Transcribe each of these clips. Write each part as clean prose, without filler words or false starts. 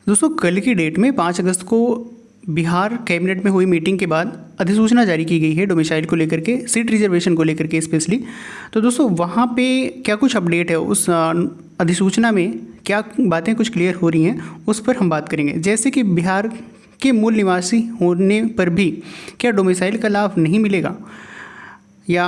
दोस्तों कल की डेट में 5 अगस्त को बिहार कैबिनेट में हुई मीटिंग के बाद अधिसूचना जारी की गई है डोमिसाइल को लेकर के, सीट रिजर्वेशन को लेकर के स्पेशली। तो दोस्तों वहाँ पे क्या कुछ अपडेट है, उस अधिसूचना में क्या बातें कुछ क्लियर हो रही हैं उस पर हम बात करेंगे। जैसे कि बिहार के मूल निवासी होने पर भी क्या डोमिसाइल का लाभ नहीं मिलेगा या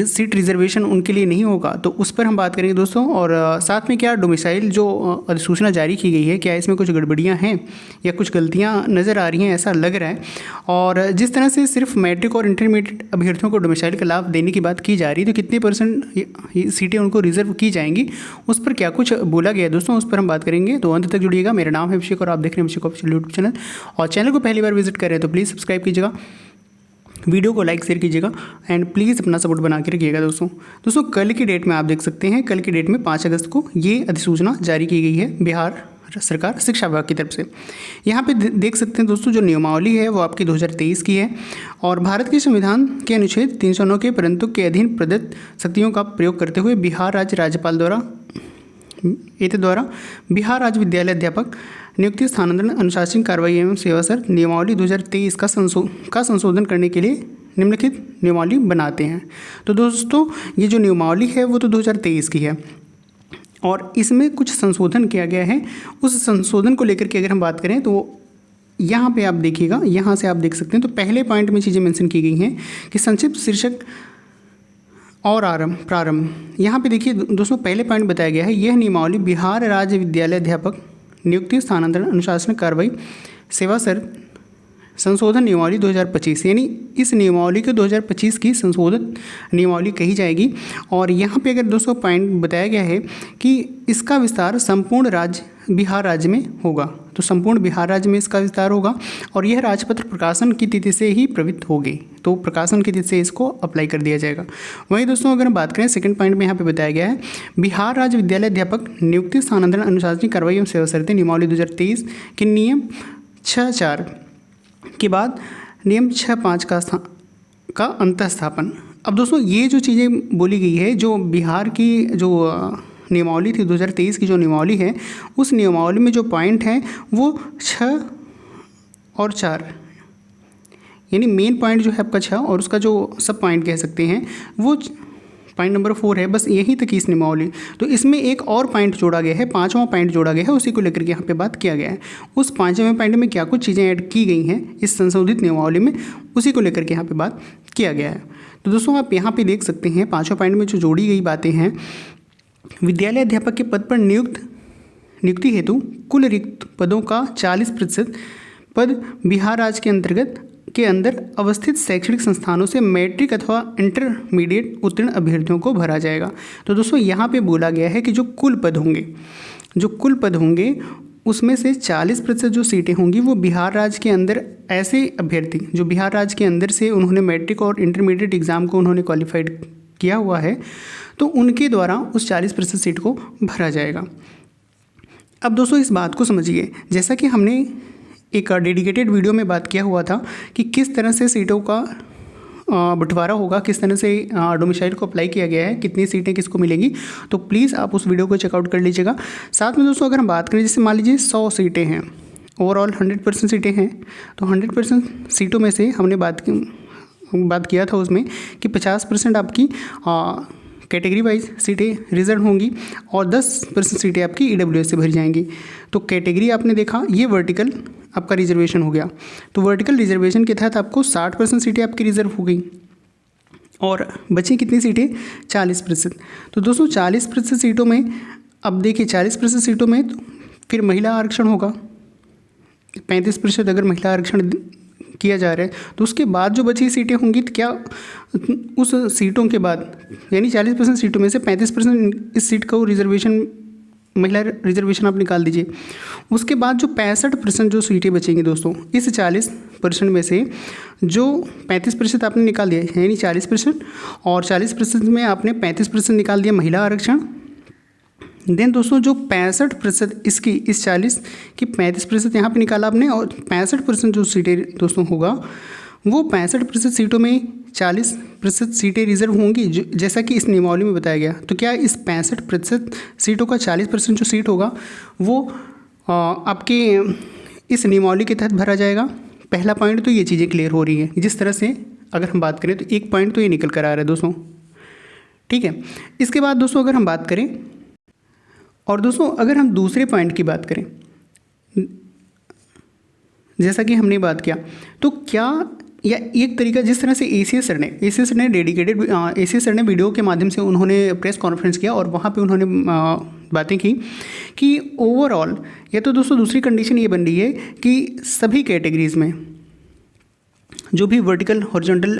सीट रिजर्वेशन उनके लिए नहीं होगा, तो उस पर हम बात करेंगे दोस्तों। और साथ में क्या डोमिसाइल जो अधिसूचना जारी की गई है, क्या इसमें कुछ गड़बड़ियां हैं या कुछ गलतियां नज़र आ रही हैं, ऐसा लग रहा है। और जिस तरह से सिर्फ मैट्रिक और इंटरमीडिएट अभ्यर्थियों को डोमिसाइल का लाभ देने की बात की जा रही है, तो कितने % सीटें उनको रिजर्व की जाएंगी, उस पर क्या कुछ बोला गया है दोस्तों, उस पर हम बात करेंगे। तो अंत तक जुड़िएगा। मेरा नाम है अभिषेक और आप देख रहे हैं अभिषेक ऑफिशियल यूट्यूब चैनल। और चैनल को पहली बार विजिट कर रहे हैं तो प्लीज़ सब्सक्राइब कीजिएगा, वीडियो को लाइक शेयर कीजिएगा एंड प्लीज़ अपना सपोर्ट बना के रखिएगा दोस्तों कल की डेट में आप देख सकते हैं, कल की डेट में 5 अगस्त को ये अधिसूचना जारी की गई है बिहार सरकार शिक्षा विभाग की तरफ से। यहाँ पे देख सकते हैं दोस्तों, जो नियमावली है वो आपकी 2023 की है और भारत के संविधान के अनुच्छेद 309 के परंतु के अधीन प्रदत्त शक्तियों का प्रयोग करते हुए बिहार राज्य राज्यपाल द्वारा बिहार राज्य विद्यालय अध्यापक नियुक्ति, स्थानांतरण, अनुशासनिक कार्रवाई एवं सेवा शर्त नियमावली 2023 का संशोधन करने के लिए निम्नलिखित नियमावली बनाते हैं। तो दोस्तों ये जो नियमावली है वो तो 2023 की है और इसमें कुछ संशोधन किया गया है। उस संशोधन को लेकर के अगर हम बात करें तो यहाँ पे आप देखिएगा, यहाँ से आप देख सकते हैं। तो पहले पॉइंट में चीज़ें मेंशन की गई हैं कि संक्षिप्त शीर्षक और प्रारंभ। यहाँ पे देखिए दोस्तों, पहले पॉइंट बताया गया है, यह नियमावली बिहार राज्य विद्यालय अध्यापक नियुक्ति, स्थानांतरण, अनुशासनिक कार्रवाई, सेवा शर्त संशोधन नियमावली 2025, यानी इस नियमावली के 2025 की संशोधित नियमावली कही जाएगी। और यहाँ पे अगर दोस्तों पॉइंट बताया गया है कि इसका विस्तार संपूर्ण राज्य बिहार राज्य में होगा, तो संपूर्ण बिहार राज्य में इसका विस्तार होगा और यह राजपत्र प्रकाशन की तिथि से ही प्रवृत्त होगी, तो प्रकाशन की तिथि से इसको अप्लाई कर दिया जाएगा। वहीं दोस्तों अगर हम बात करें सेकंड पॉइंट में यहाँ पे बताया गया है, बिहार राज्य विद्यालय अध्यापक नियुक्ति, स्थानांतरण, अनुशासनिक कार्रवाई एवं सेवा शर्तें नियमावली 2023 के नियम 6(4) के बाद नियम 6(5) का अंतःस्थापन। अब दोस्तों ये जो चीज़ें बोली गई है, जो बिहार की जो नियमावली थी 2023 की जो नियमावली है, उस नियमावली में जो पॉइंट है वो 6 और 4, यानी मेन पॉइंट जो है आपका 6 और उसका जो सब पॉइंट कह सकते हैं वो पॉइंट नंबर 4 है, बस यहीं तक इस नियमावली। तो इसमें एक और पॉइंट जोड़ा गया है, 5वां पॉइंट जोड़ा गया है, उसी को लेकर के यहाँ पे बात किया गया है। उस 5वें पॉइंट में क्या कुछ चीज़ें ऐड की गई हैं इस संशोधित नियमावली में, उसी को लेकर के यहाँ पे बात किया गया है। तो दोस्तों आप यहाँ पे देख सकते हैं 5वें पॉइंट में जो जोड़ी गई बातें हैं, विद्यालय अध्यापक के पद पर नियुक्ति हेतु कुल रिक्त पदों का 40% पद बिहार राज्य के अंदर अवस्थित शैक्षणिक संस्थानों से मैट्रिक अथवा इंटरमीडिएट उत्तीर्ण अभ्यर्थियों को भरा जाएगा। तो दोस्तों यहाँ पे बोला गया है कि जो कुल पद होंगे उसमें से 40% जो सीटें होंगी वो बिहार राज्य के अंदर ऐसे अभ्यर्थी जो बिहार राज्य के अंदर से उन्होंने मैट्रिक और इंटरमीडिएट एग्ज़ाम को उन्होंने क्वालिफाइड किया हुआ है, तो उनके द्वारा उस 40% सीट को भरा जाएगा। अब दोस्तों इस बात को समझिए, जैसा कि हमने एक डेडिकेटेड वीडियो में बात किया हुआ था कि किस तरह से सीटों का बंटवारा होगा, किस तरह से डोमिसाइल को अप्लाई किया गया है, कितनी सीटें किसको मिलेंगी, तो प्लीज़ आप उस वीडियो को चेकआउट कर लीजिएगा। साथ में दोस्तों अगर हम बात करें, जैसे मान लीजिए 100 सीटें हैं, ओवरऑल 100% सीटें हैं, तो 100% सीटों में से हमने बात किया था उसमें कि 50% आपकी कैटेगरी वाइज सीटें रिजर्व होंगी और 10% सीटें आपकी EWS से भरी जाएंगी। तो कैटेगरी आपने देखा, ये वर्टिकल आपका रिजर्वेशन हो गया, तो वर्टिकल रिजर्वेशन के तहत आपको 60% सीटें आपकी रिजर्व हो गई और बची कितनी सीटें, 40%। तो दोस्तों 40% सीटों में, अब देखिए 40% सीटों में तो फिर महिला आरक्षण होगा, 35% अगर महिला आरक्षण किया जा रहा है, तो उसके बाद जो बची सीटें होंगी, तो क्या उस सीटों के बाद, यानी 40% सीटों में से 35% इस सीट का रिजर्वेशन, महिला रिजर्वेशन आप निकाल दीजिए। उसके बाद जो 65% जो सीटें बचेंगी दोस्तों, इस 40% में से जो 35% आपने निकाल दिया, यानी 40%, और 40% में आपने 35% निकाल दिया महिला आरक्षण। देन दोस्तों जो 65% इसकी, इस 40 की 35% यहाँ पे निकाला आपने, और 65% जो सीटें दोस्तों होगा वो 65% सीटों में 40% सीटें रिजर्व होंगी, जैसा कि इस नियमावली में बताया गया। तो क्या इस 65% सीटों का 40% जो सीट होगा वो आपके इस नियमावली के तहत भरा जाएगा। पहला पॉइंट तो ये चीज़ें क्लियर हो रही है जिस तरह से अगर हम बात करें तो एक पॉइंट तो ये निकल कर आ रहा है दोस्तों, ठीक है। इसके बाद दोस्तों अगर हम बात करें और दोस्तों अगर हम दूसरे पॉइंट की बात करें, जैसा कि हमने बात किया तो क्या या एक तरीका जिस तरह से एसीएस सर ने डेडिकेटेड एसीएस सर ने वीडियो के माध्यम से उन्होंने प्रेस कॉन्फ्रेंस किया और वहाँ पे उन्होंने बातें की कि ओवरऑल या तो दोस्तों दूसरी कंडीशन ये बन रही है कि सभी कैटेगरीज़ में जो भी वर्टिकल हॉरिजॉन्टल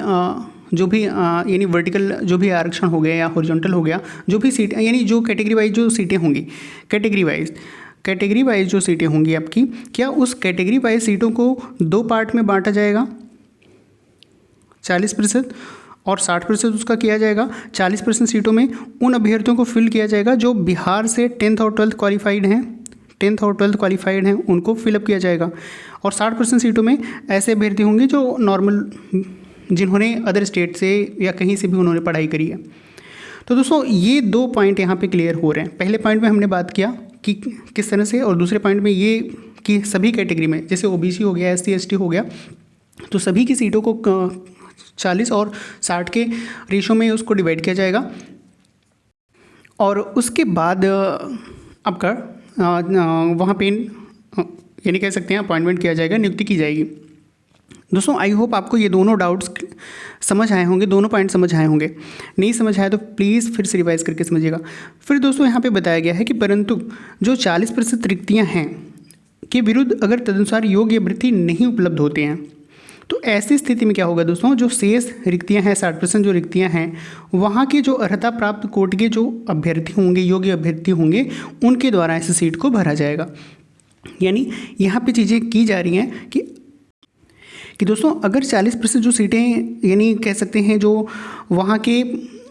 जो भी यानी वर्टिकल जो भी आरक्षण हो गया या हॉरिजॉन्टल हो गया, जो भी सीट यानी जो कैटेगरी वाइज जो सीटें होंगी, कैटेगरी वाइज जो सीटें होंगी आपकी, क्या उस कैटेगरी वाइज सीटों को 2 पार्ट में बांटा जाएगा, 40% और 60% उसका किया जाएगा। 40% सीटों में उन अभ्यर्थियों को फिल किया जाएगा जो बिहार से 10th और 12th क्वालिफाइड हैं, 10th और 12th क्वालिफाइड हैं, उनको फिलअप किया जाएगा। और 60% सीटों में ऐसे अभ्यर्थी होंगे जो नॉर्मल, जिन्होंने अदर स्टेट से या कहीं से भी उन्होंने पढ़ाई करी है। तो दोस्तों ये 2 पॉइंट यहाँ पे क्लियर हो रहे हैं। पहले पॉइंट में हमने बात किया कि किस तरह से, और दूसरे पॉइंट में ये कि सभी कैटेगरी में जैसे ओबीसी हो गया, एससी एसटी हो गया, तो सभी की सीटों को 40 और 60 के रेशो में उसको डिवाइड किया जाएगा। और उसके बाद आपका वहाँ पे यानी कह सकते हैं अपॉइंटमेंट किया जाएगा, नियुक्ति की जाएगी। दोस्तों आई होप आपको ये दोनों डाउट्स समझ आए होंगे, दोनों पॉइंट समझ आए होंगे। नहीं समझ आया तो प्लीज़ फिर से रिवाइज करके समझिएगा। फिर दोस्तों यहाँ पे बताया गया है कि परंतु जो 40% रिक्तियाँ हैं के विरुद्ध अगर तदनुसार योग्य अभ्यर्थी नहीं उपलब्ध होते हैं तो ऐसी स्थिति में क्या होगा दोस्तों, जो शेष रिक्तियाँ हैं, 60% जो रिक्तियाँ हैं, वहाँ के जो अर्हता प्राप्त कोट के जो अभ्यर्थी होंगे, योग्य अभ्यर्थी होंगे, उनके द्वारा इस सीट को भरा जाएगा। यानी यहाँ पे चीज़ें की जा रही हैं कि दोस्तों अगर 40% जो सीटें यानी कह सकते हैं जो वहाँ के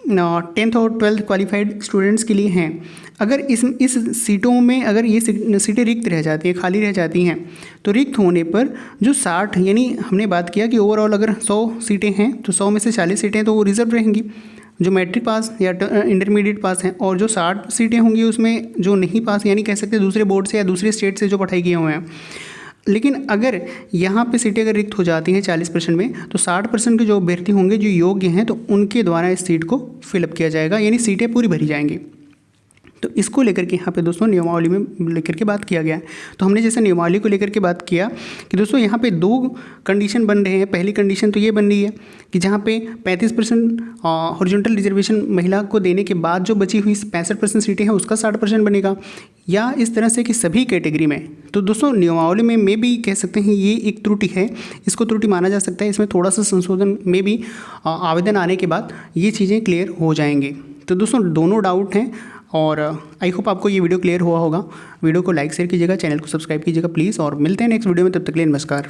10th और 12th क्वालिफाइड स्टूडेंट्स के लिए हैं, अगर इस सीटों में अगर ये सीटें रिक्त रह जाती हैं, खाली रह जाती हैं, तो रिक्त होने पर जो 60 यानी हमने बात किया कि ओवरऑल अगर 100 सीटें हैं तो 100 में से 40 सीटें तो वो रिजर्व रहेंगी जो मैट्रिक पास या इंटरमीडिएट पास हैं, और जो 60 सीटें होंगी उसमें जो नहीं पास यानी कह सकते हैं दूसरे बोर्ड से या दूसरे स्टेट से जो पढ़ाई किए हुए हैं। लेकिन अगर यहाँ पे सीटें अगर रिक्त हो जाती हैं 40% में, तो 60% के जो अभ्यर्थी होंगे जो योग्य हैं तो उनके द्वारा इस सीट को फिलअप किया जाएगा, यानी सीटें पूरी भरी जाएंगी। तो इसको लेकर के यहाँ पे दोस्तों नियमावली में लेकर के बात किया गया है। तो हमने जैसे नियमावली को लेकर के बात किया कि दोस्तों यहाँ पे 2 कंडीशन बन रहे हैं। पहली कंडीशन तो ये बन रही है कि जहाँ पे 35% हॉरिजॉन्टल रिजर्वेशन महिला को देने के बाद जो बची हुई 65% सीटें हैं उसका 60% बनेगा, या इस तरह से कि सभी कैटेगरी में। तो दोस्तों नियमावली में भी कह सकते हैं ये एक त्रुटि है, इसको त्रुटि माना जा सकता है। इसमें थोड़ा सा संशोधन में भी आवेदन आने के बाद ये चीज़ें क्लियर हो जाएंगी। तो दोस्तों दोनों डाउट हैं और आई होप आपको ये वीडियो क्लियर हुआ होगा। वीडियो को लाइक शेयर कीजिएगा, चैनल को सब्सक्राइब कीजिएगा प्लीज़, और मिलते हैं नेक्स्ट वीडियो में। तब तक के लिए नमस्कार।